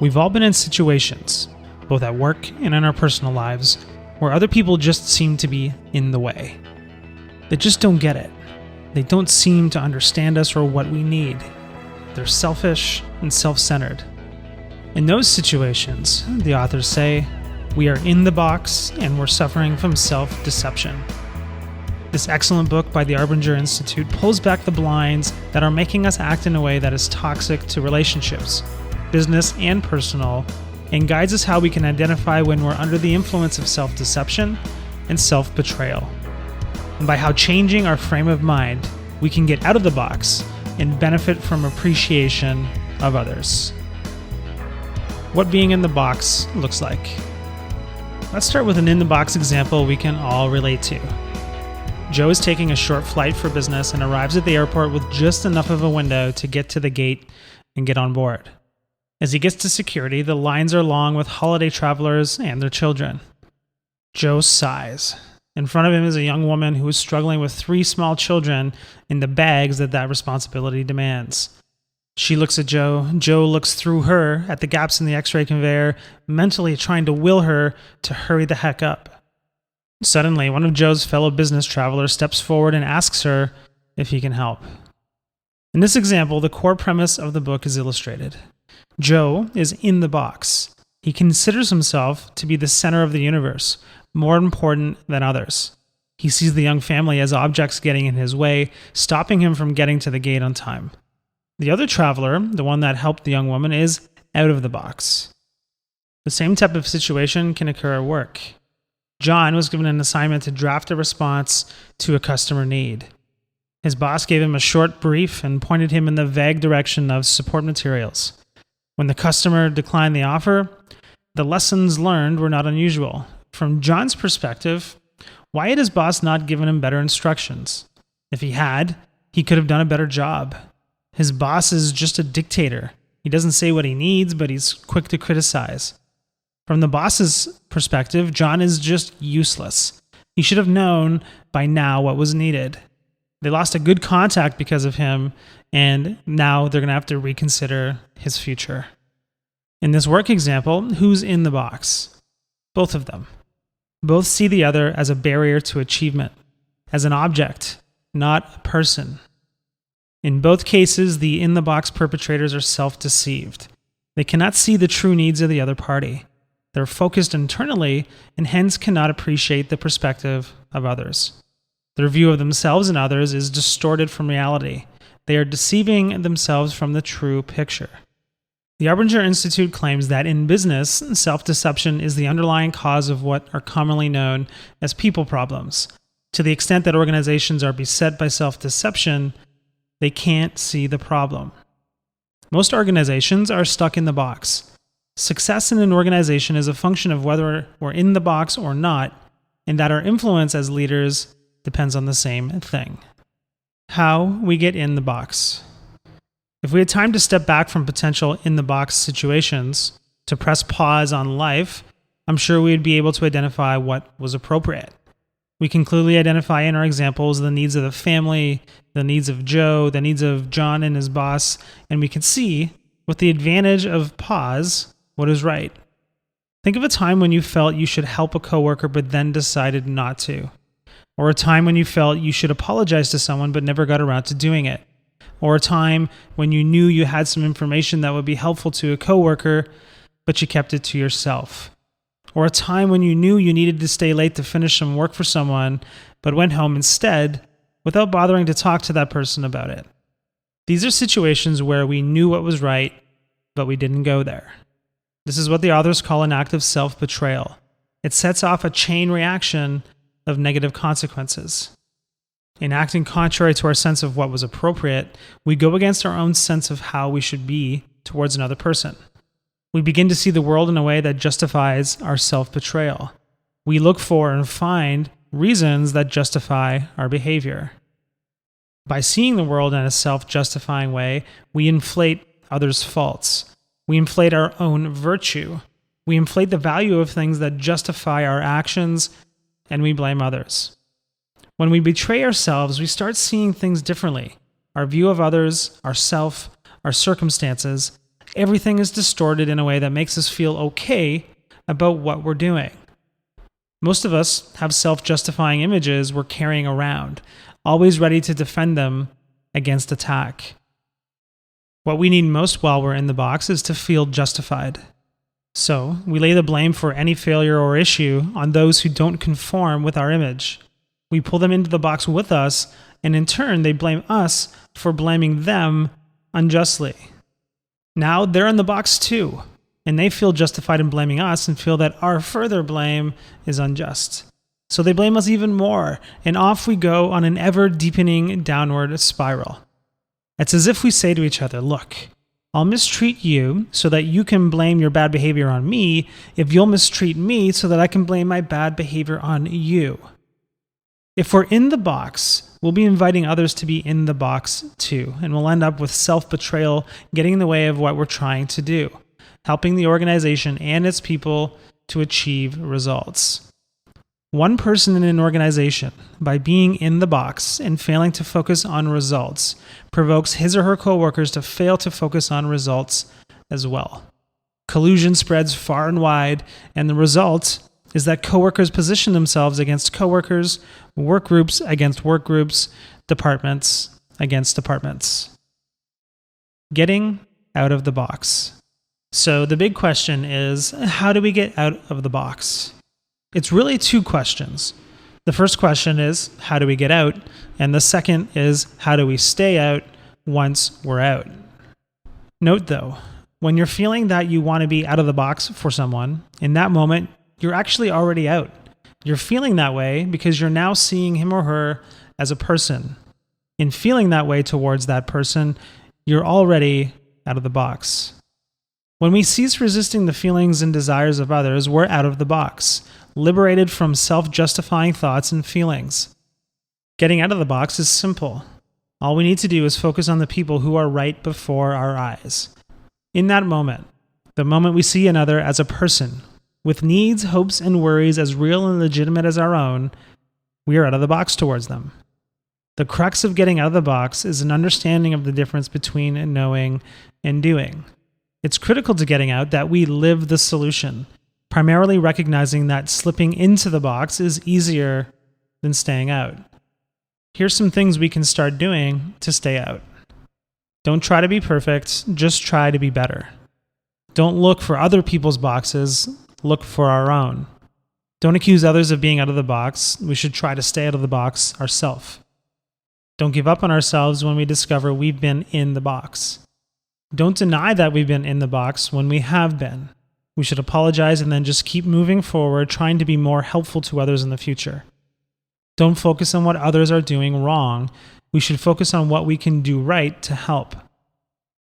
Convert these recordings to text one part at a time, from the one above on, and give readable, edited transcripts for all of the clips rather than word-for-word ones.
We've all been in situations, both at work and in our personal lives, where other people just seem to be in the way. They just don't get it. They don't seem to understand us or what we need. They're selfish and self-centered. In those situations, the authors say, we are in the box and we're suffering from self-deception. This excellent book by the Arbinger Institute pulls back the blinds that are making us act in a way that is toxic to relationships, business and personal, and guides us how we can identify when we're under the influence of self-deception and self-betrayal, and by how changing our frame of mind, we can get out of the box and benefit from appreciation of others. What being in the box looks like. Let's start with an in-the-box example we can all relate to. Joe is taking a short flight for business and arrives at the airport with just enough of a window to get to the gate and get on board. As he gets to security, the lines are long with holiday travelers and their children. Joe sighs. In front of him is a young woman who is struggling with 3 small children in the bags that responsibility demands. She looks at Joe. Joe looks through her at the gaps in the x-ray conveyor, mentally trying to will her to hurry the heck up. Suddenly, one of Joe's fellow business travelers steps forward and asks her if he can help. In this example, the core premise of the book is illustrated. Joe is in the box. He considers himself to be the center of the universe, more important than others. He sees the young family as objects getting in his way, stopping him from getting to the gate on time. The other traveler, the one that helped the young woman, is out of the box. The same type of situation can occur at work. John was given an assignment to draft a response to a customer need. His boss gave him a short brief and pointed him in the vague direction of support materials. When the customer declined the offer, the lessons learned were not unusual. From John's perspective, why had his boss not given him better instructions? If he had, he could have done a better job. His boss is just a dictator. He doesn't say what he needs, but he's quick to criticize. From the boss's perspective, John is just useless. He should have known by now what was needed. They lost a good contact because of him, and now they're going to have to reconsider his future. In this work example, who's in the box? Both of them. Both see the other as a barrier to achievement, as an object, not a person. In both cases, the in-the-box perpetrators are self-deceived. They cannot see the true needs of the other party. They're focused internally and hence cannot appreciate the perspective of others. Their view of themselves and others is distorted from reality. They are deceiving themselves from the true picture. The Arbinger Institute claims that in business, self-deception is the underlying cause of what are commonly known as people problems. To the extent that organizations are beset by self-deception, they can't see the problem. Most organizations are stuck in the box. Success in an organization is a function of whether we're in the box or not, and that our influence as leaders depends on the same thing. How we get in the box. If we had time to step back from potential in-the-box situations, to press pause on life, I'm sure we'd be able to identify what was appropriate. We can clearly identify in our examples the needs of the family, the needs of Joe, the needs of John and his boss, and we can see, with the advantage of pause, what is right. Think of a time when you felt you should help a coworker but then decided not to. Or a time when you felt you should apologize to someone but never got around to doing it. Or a time when you knew you had some information that would be helpful to a coworker but you kept it to yourself. Or a time when you knew you needed to stay late to finish some work for someone but went home instead without bothering to talk to that person about it. These are situations where we knew what was right, but we didn't go there. This is what the authors call an act of self-betrayal. It sets off a chain reaction of negative consequences. In acting contrary to our sense of what was appropriate, we go against our own sense of how we should be towards another person. We begin to see the world in a way that justifies our self-betrayal. We look for and find reasons that justify our behavior. By seeing the world in a self-justifying way, we inflate others' faults. We inflate our own virtue. We inflate the value of things that justify our actions, and we blame others. When we betray ourselves, we start seeing things differently. Our view of others, ourself, our circumstances everything is distorted in a way that makes us feel okay about what we're doing. Most of us have self-justifying images we're carrying around, always ready to defend them against attack. What we need most while we're in the box is to feel justified. So we lay the blame for any failure or issue on those who don't conform with our image. We pull them into the box with us, and in turn, they blame us for blaming them unjustly. Now they're in the box too, and they feel justified in blaming us and feel that our further blame is unjust. So they blame us even more, and off we go on an ever-deepening downward spiral. It's as if we say to each other, look, I'll mistreat you so that you can blame your bad behavior on me if you'll mistreat me so that I can blame my bad behavior on you. If we're in the box, we'll be inviting others to be in the box too, and we'll end up with self-betrayal getting in the way of what we're trying to do, helping the organization and its people to achieve results. One person in an organization, by being in the box and failing to focus on results, provokes his or her coworkers to fail to focus on results as well. Collusion spreads far and wide, and the result is that coworkers position themselves against coworkers, work groups against work groups, departments against departments. Getting out of the box. So the big question is, how do we get out of the box? It's really two questions. The first question is, how do we get out? And the second is, how do we stay out once we're out? Note though, when you're feeling that you want to be out of the box for someone, in that moment, you're actually already out. You're feeling that way because you're now seeing him or her as a person. In feeling that way towards that person, you're already out of the box. When we cease resisting the feelings and desires of others, we're out of the box, liberated from self-justifying thoughts and feelings. Getting out of the box is simple. All we need to do is focus on the people who are right before our eyes. In that moment, the moment we see another as a person, with needs, hopes, and worries as real and legitimate as our own, we are out of the box towards them. The crux of getting out of the box is an understanding of the difference between knowing and doing. It's critical to getting out that we live the solution, primarily recognizing that slipping into the box is easier than staying out. Here's some things we can start doing to stay out. Don't try to be perfect, just try to be better. Don't look for other people's boxes, look for our own. Don't accuse others of being out of the box, we should try to stay out of the box ourselves. Don't give up on ourselves when we discover we've been in the box. Don't deny that we've been in the box when we have been. We should apologize and then just keep moving forward, trying to be more helpful to others in the future. Don't focus on what others are doing wrong. We should focus on what we can do right to help.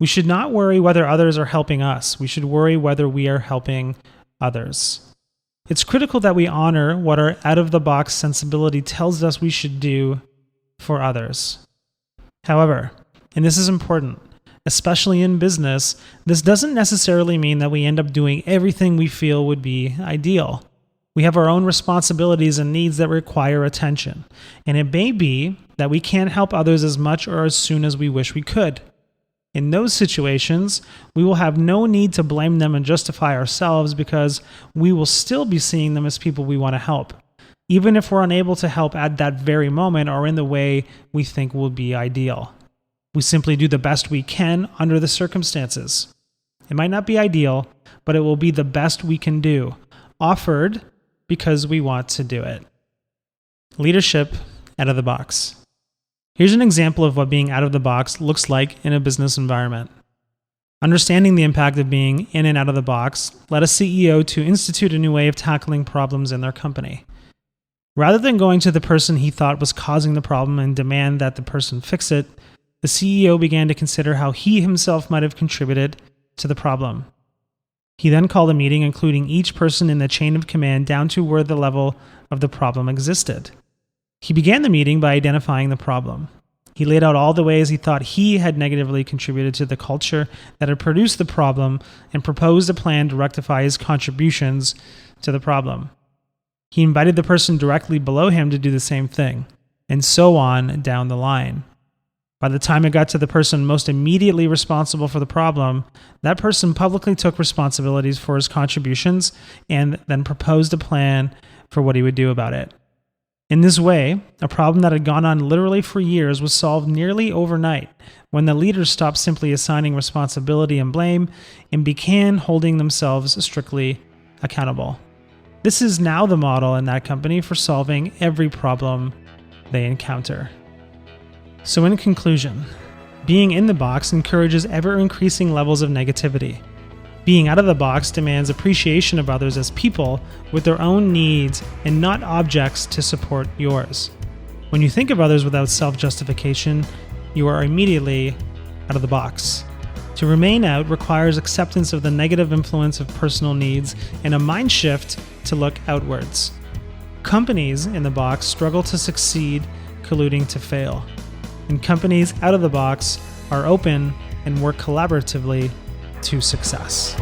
We should not worry whether others are helping us. We should worry whether we are helping others. It's critical that we honor what our out-of-the-box sensibility tells us we should do for others. However, and this is important, especially in business, this doesn't necessarily mean that we end up doing everything we feel would be ideal. We have our own responsibilities and needs that require attention, and it may be that we can't help others as much or as soon as we wish we could. In those situations, we will have no need to blame them and justify ourselves because we will still be seeing them as people we want to help, even if we're unable to help at that very moment or in the way we think will be ideal. We simply do the best we can under the circumstances. It might not be ideal, but it will be the best we can do, offered because we want to do it. Leadership out of the box. Here's an example of what being out of the box looks like in a business environment. Understanding the impact of being in and out of the box led a CEO to institute a new way of tackling problems in their company. Rather than going to the person he thought was causing the problem and demand that the person fix it, the CEO began to consider how he himself might have contributed to the problem. He then called a meeting including each person in the chain of command down to where the level of the problem existed. He began the meeting by identifying the problem. He laid out all the ways he thought he had negatively contributed to the culture that had produced the problem and proposed a plan to rectify his contributions to the problem. He invited the person directly below him to do the same thing, and so on down the line. By the time it got to the person most immediately responsible for the problem, that person publicly took responsibilities for his contributions and then proposed a plan for what he would do about it. In this way, a problem that had gone on literally for years was solved nearly overnight when the leaders stopped simply assigning responsibility and blame and began holding themselves strictly accountable. This is now the model in that company for solving every problem they encounter. So in conclusion, being in the box encourages ever-increasing levels of negativity. Being out of the box demands appreciation of others as people with their own needs and not objects to support yours. When you think of others without self-justification, you are immediately out of the box. To remain out requires acceptance of the negative influence of personal needs and a mind shift to look outwards. Companies in the box struggle to succeed, colluding to fail. And companies out of the box are open and work collaboratively to success.